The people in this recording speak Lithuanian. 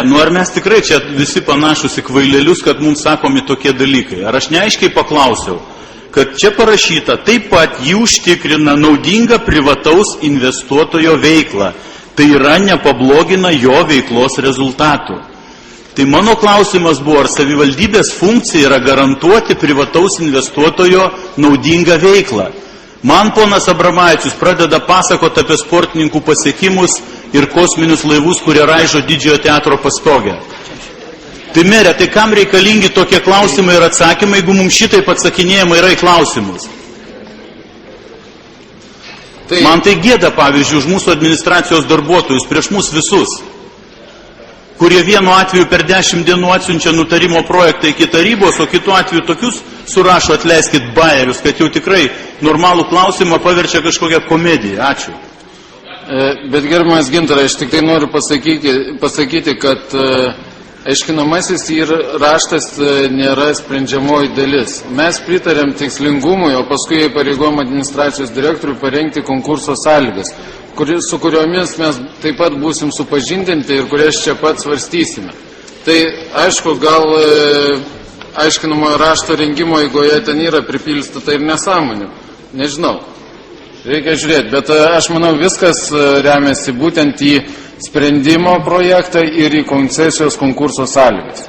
Nu ar mes tikrai čia visi panašus į kvailelius, kad mums sakomi tokie dalykai? Ar aš neaiškiai paklausiau, kad čia parašyta, taip pat jį užtikrina naudinga privataus investuotojo veikla. Tai yra nepablogina jo veiklos rezultatų. Tai mano klausimas buvo, ar savivaldybės funkcija yra garantuoti privataus investuotojo naudingą veiklą. Man ponas Abramavičius pradeda pasakoti apie sportininkų pasiekimus ir kosminius laivus, kurie raižo Didžiojo teatro pastogę. Tai merė, tai kam reikalingi tokie klausimai ir atsakymai, jeigu mums šitaip atsakinėjama yra į klausimus? Man tai gėda, pavyzdžiui, už mūsų administracijos darbuotojus, prieš mus visus, kurie vienu atveju per 10 dienų atsiunčia nutarimo projektą iki tarybos, o kitu atveju tokius surašo, atleiskit, bajerius, kad jau tikrai normalų klausimą paverčia kažkokią komediją. Ačiū. Bet gerbiamas Gintarai, aš tik tai noriu pasakyti, kad aiškinamasis ir raštas nėra sprendžiamoji dalis. Mes pritarėm tikslingumui, o paskui pareigom administracijos direktoriui parengti konkurso sąlygas, su kuriomis mes taip pat būsim supažindinti ir kurias čia pat svarstysime. Tai aišku, gal aiškinamojo rašto rengimo eigoje ten yra pripilstyta ir nesąmonių. Nežinau. Reikia žiūrėti, bet aš manau viskas remiasi būtent į sprendimo projektą ir į koncesijos konkurso sąlygas.